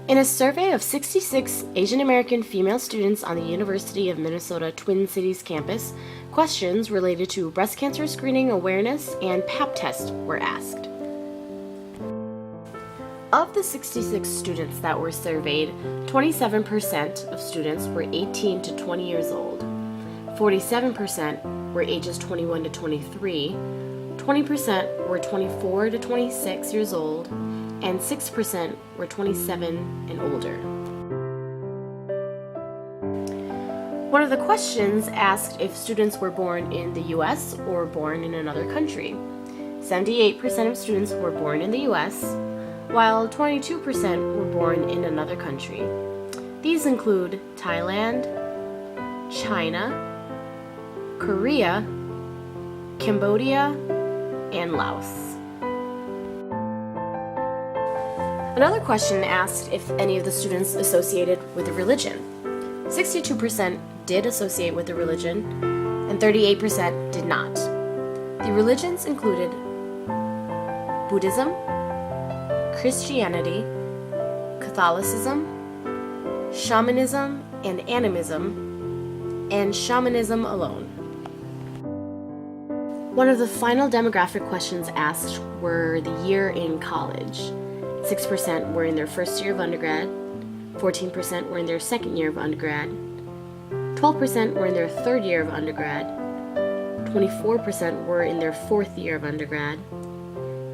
In a survey of 66 Asian American female students on the University of Minnesota Twin Cities campus, questions related to breast cancer screening awareness and Pap test were asked. Of the 66 students that were surveyed, 27% of students were 18 to 20 years old, 47% were ages 21 to 23, 20% were 24 to 26 years old, and 6% were 27 and older. One of the questions asked if students were born in the US or born in another country. 78% of students were born in the US, while 22% were born in another country. These include Thailand, China, Korea, Cambodia, and Laos. Another question asked if any of the students associated with a religion. 62% did associate with a religion, and 38% did not. The religions included Buddhism, Christianity, Catholicism, shamanism and animism, and shamanism alone. One of the final demographic questions asked were the year in college. 6% were in their first year of undergrad, 14% were in their second year of undergrad, 12% were in their third year of undergrad, 24% were in their fourth year of undergrad,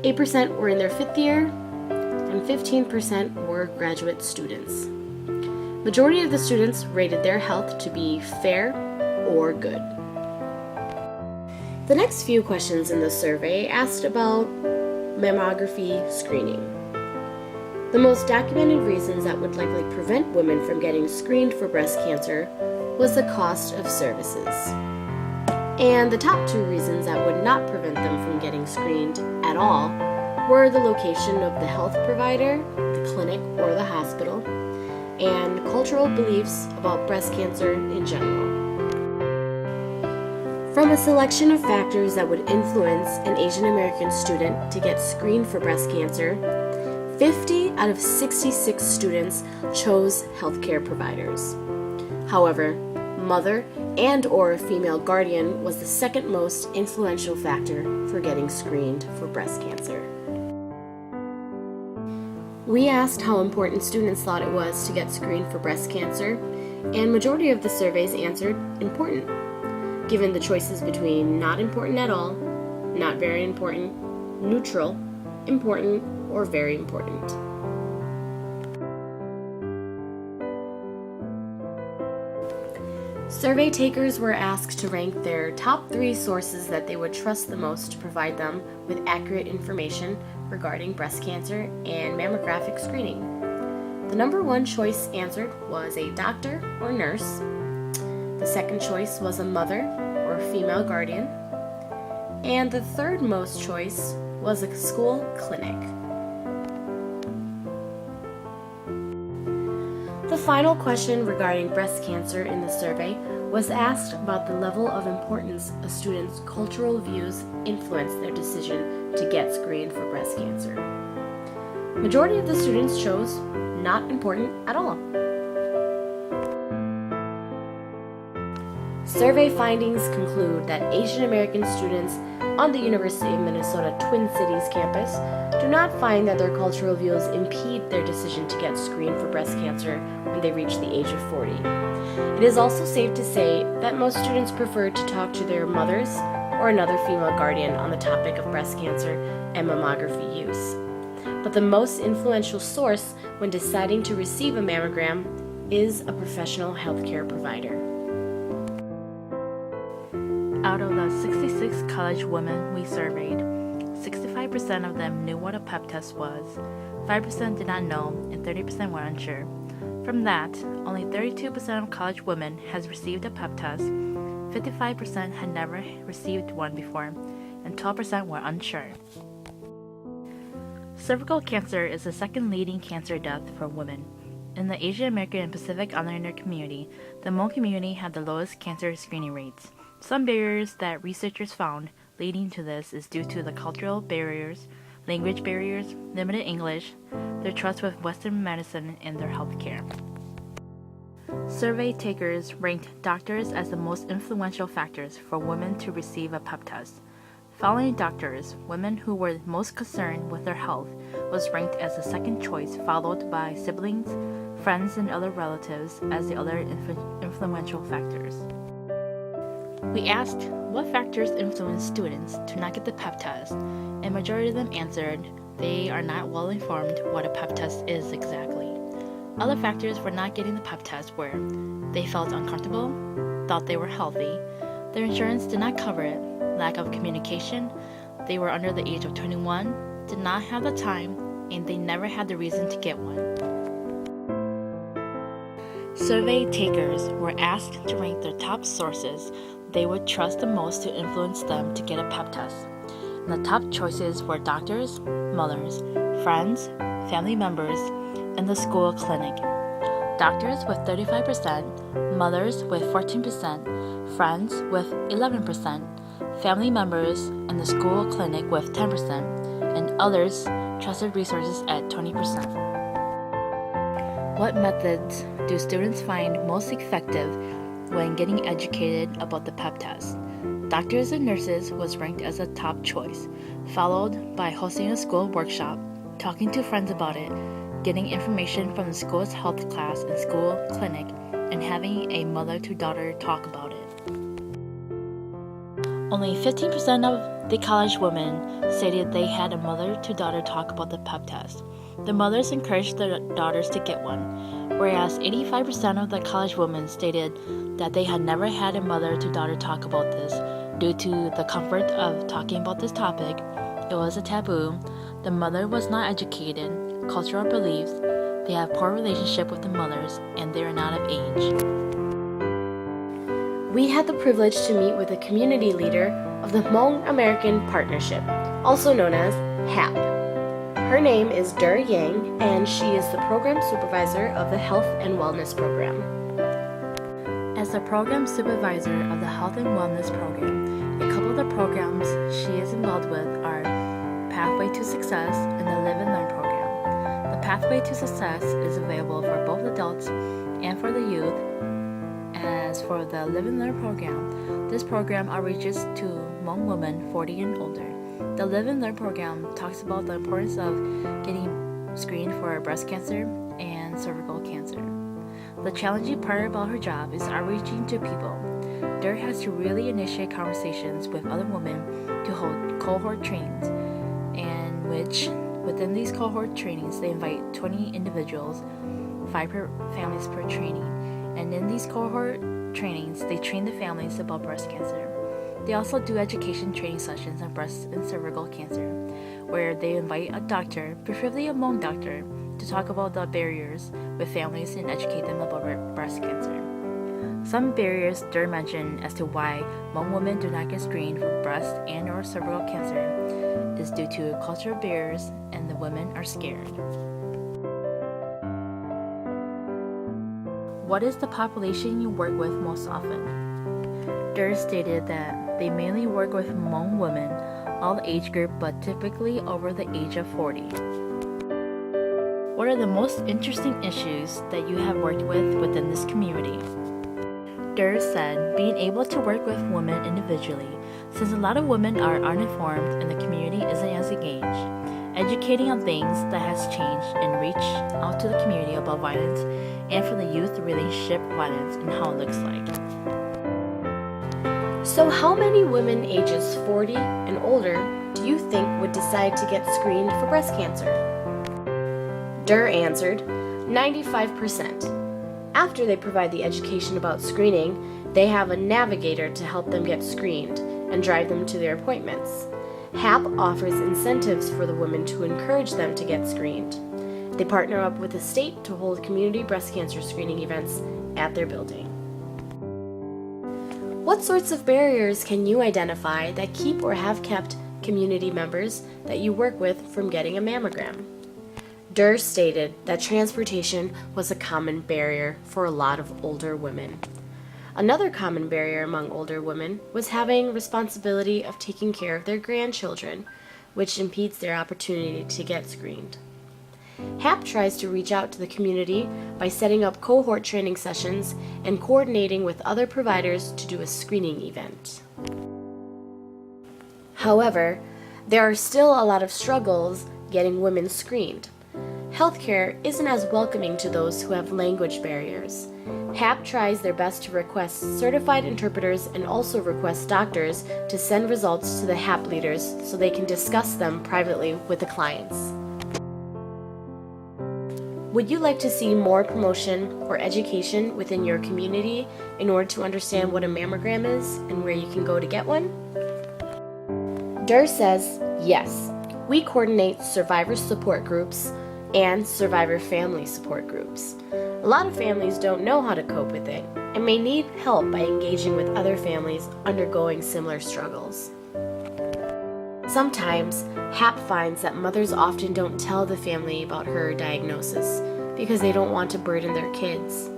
8% were in their fifth year, and 15% were graduate students. Majority of the students rated their health to be fair or good. The next few questions in the survey asked about mammography screening. The most documented reasons that would likely prevent women from getting screened for breast cancer was the cost of services. And the top two reasons that would not prevent them from getting screened at all were the location of the health provider, the clinic, or the hospital, and cultural beliefs about breast cancer in general. From a selection of factors that would influence an Asian American student to get screened for breast cancer, 50 out of 66 students chose healthcare providers. However, mother and/or female guardian was the second most influential factor for getting screened for breast cancer. We asked how important students thought it was to get screened for breast cancer, and majority of the surveys answered important, given the choices between not important at all, not very important, neutral, important, or very important. Survey takers were asked to rank their top 3 sources that they would trust the most to provide them with accurate information regarding breast cancer and mammographic screening. The number 1 choice answered was a doctor or nurse. The second choice was a mother or female guardian. And the third most choice was a school clinic. The final question regarding breast cancer in the survey was asked about the level of importance a student's cultural views influence their decision to get screened for breast cancer. Majority of the students chose not important at all. Survey findings conclude that Asian American students on the University of Minnesota Twin Cities campus do not find that their cultural views impede their decision to get screened for breast cancer when they reach the age of 40. It is also safe to say that most students prefer to talk to their mothers or another female guardian on the topic of breast cancer and mammography use. But the most influential source when deciding to receive a mammogram is a professional healthcare provider. Out of the 66 college women we surveyed, 65% of them knew what a Pap test was, 5% did not know, and 30% were unsure. From that, only 32% of college women has received a Pap test, 55% had never received one before, and 12% were unsure. Cervical cancer is the second leading cancer death for women. In the Asian American and Pacific Islander community, the Hmong community had the lowest cancer screening rates. Some barriers that researchers found leading to this is due to the cultural barriers, language barriers, limited English, their trust with Western medicine, and their health care. Survey takers ranked doctors as the most influential factors for women to receive a pep test. Following doctors, women who were most concerned with their health was ranked as the second choice, followed by siblings, friends, and other relatives as the other influential factors. We asked what factors influence students to not get the pep test, and majority of them answered they are not well informed what a pep test is exactly. Other factors for not getting the pep test were they felt uncomfortable, thought they were healthy, their insurance did not cover it, lack of communication, they were under the age of 21, did not have the time, and they never had the reason to get one. Survey takers were asked to rank their top sources they would trust the most to influence them to get a pep test. And the top choices were doctors, mothers, friends, family members, and the school clinic. Doctors with 35%, mothers with 14%, friends with 11%, family members and the school clinic with 10%, and others trusted resources at 20%. What methods do students find most effective when getting educated about the pep test? Doctors and nurses was ranked as a top choice, followed by hosting a school workshop, talking to friends about it, getting information from the school's health class and school clinic, and having a mother-to-daughter talk about it. Only 15% of the college women stated they had a mother-to-daughter talk about the pep test. The mothers encouraged their daughters to get one, whereas 85% of the college women stated that they had never had a mother-to-daughter talk about this due to the comfort of talking about this topic. It was a taboo. The mother was not educated, cultural beliefs, they have poor relationship with the mothers, and they are not of age. We had the privilege to meet with a community leader of the Hmong American Partnership, also known as HAP. Her name is Der Yang, and she is the program supervisor of the Health and Wellness Program. As the program supervisor of the Health and Wellness Program, a couple of the programs she is involved with are Pathway to Success and the Live and Learn program. The Pathway to Success is available for both adults and for the youth. As for the Live and Learn program, this program outreaches to Hmong women 40 and older. The Live and Learn program talks about the importance of getting screened for breast cancer and cervical cancer. The challenging part about her job is outreaching to people. Der has to really initiate conversations with other women to hold cohort trainings, and which within these cohort trainings they invite 20 individuals, 5 families per training. And in these cohort trainings, they train the families about breast cancer. They also do education training sessions on breast and cervical cancer, where they invite a doctor, preferably a Hmong doctor, to talk about the barriers with families and educate them about breast cancer. Some barriers Der mentioned as to why Hmong women do not get screened for breast and or cervical cancer is due to cultural barriers and the women are scared. What is the population you work with most often? Der stated that they mainly work with Hmong women, all age group, but typically over the age of 40. What are the most interesting issues that you have worked with within this community? Der said being able to work with women individually, since a lot of women are uninformed and the community isn't as engaged. Educating on things that has changed and reach out to the community about violence, and for the youth relationship violence and how it looks like. So how many women ages 40 and older do you think would decide to get screened for breast cancer? Der answered, 95%. After they provide the education about screening, they have a navigator to help them get screened and drive them to their appointments. HAP offers incentives for the women to encourage them to get screened. They partner up with the state to hold community breast cancer screening events at their building. What sorts of barriers can you identify that keep or have kept community members that you work with from getting a mammogram? Der stated that transportation was a common barrier for a lot of older women. Another common barrier among older women was having responsibility of taking care of their grandchildren, which impedes their opportunity to get screened. HAP tries to reach out to the community by setting up cohort training sessions and coordinating with other providers to do a screening event. However, there are still a lot of struggles getting women screened. Healthcare isn't as welcoming to those who have language barriers. HAP tries their best to request certified interpreters and also request doctors to send results to the HAP leaders so they can discuss them privately with the clients. Would you like to see more promotion or education within your community in order to understand what a mammogram is and where you can go to get one? DER says yes. We coordinate survivor support groups and survivor family support groups. A lot of families don't know how to cope with it and may need help by engaging with other families undergoing similar struggles. Sometimes, HAP finds that mothers often don't tell the family about her diagnosis because they don't want to burden their kids.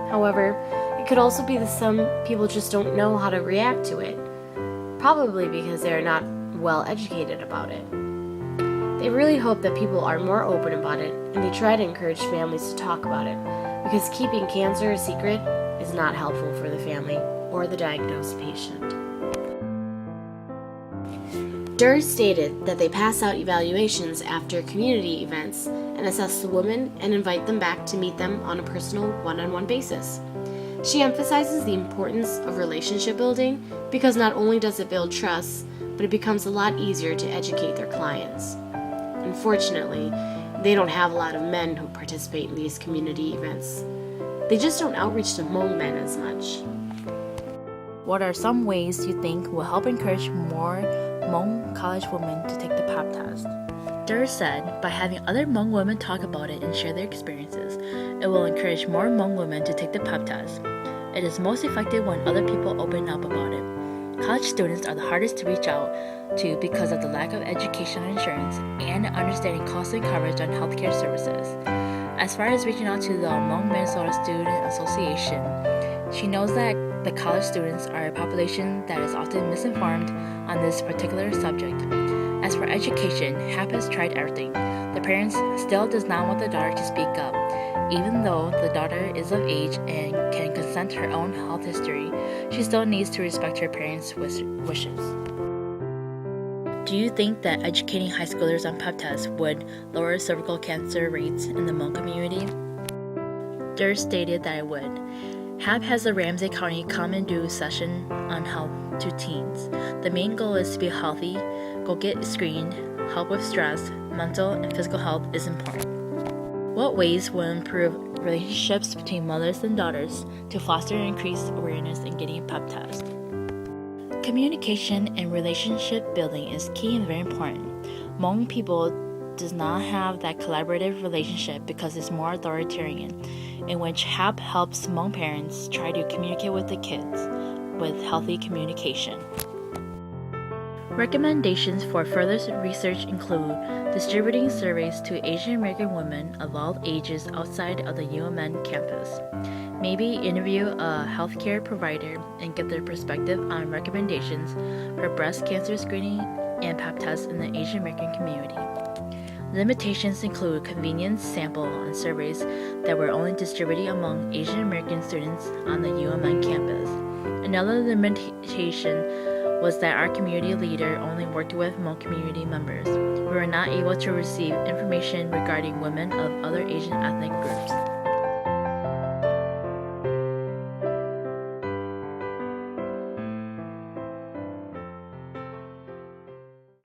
However, it could also be that some people just don't know how to react to it, probably because they are not well educated about it. They really hope that people are more open about it, and they try to encourage families to talk about it, because keeping cancer a secret is not helpful for the family or the diagnosed patient. DER stated that they pass out evaluations after community events and assess the women and invite them back to meet them on a personal one-on-one basis. She emphasizes the importance of relationship building because not only does it build trust, but it becomes a lot easier to educate their clients. Unfortunately, they don't have a lot of men who participate in these community events. They just don't outreach to Hmong men as much. What are some ways you think will help encourage more Hmong college women to take the PAP test? DER said by having other Hmong women talk about it and share their experiences, it will encourage more Hmong women to take the PAP test. It is most effective when other people open up about it. College students are the hardest to reach out to because of the lack of education on insurance and understanding cost and coverage on healthcare services. As far as reaching out to the Hmong Minnesota Student Association, she knows that the college students are a population that is often misinformed on this particular subject. As for education, HAP has tried everything. The parents still does not want the daughter to speak up. Even though the daughter is of age and can consent to her own health history, she still needs to respect her parents' wishes. Do you think that educating high schoolers on PAP tests would lower cervical cancer rates in the Hmong community? DER stated that it would. HAP has a Ramsey County Come and Do session on health to teens. The main goal is to be healthy, go get screened, help with stress, mental and physical health is important. What ways will improve relationships between mothers and daughters to foster and increase awareness in getting a PAP test? Communication and relationship building is key and very important. Hmong people does not have that collaborative relationship because it's more authoritarian, in which HAP helps Hmong parents try to communicate with the kids with healthy communication. Recommendations for further research include distributing surveys to Asian American women of all ages outside of the UMN campus. Maybe interview a healthcare provider and get their perspective on recommendations for breast cancer screening and PAP tests in the Asian American community. Limitations include convenience sample on surveys that were only distributed among Asian American students on the UMN campus. Another limitation was that our community leader only worked with Hmong community members. We were not able to receive information regarding women of other Asian ethnic groups.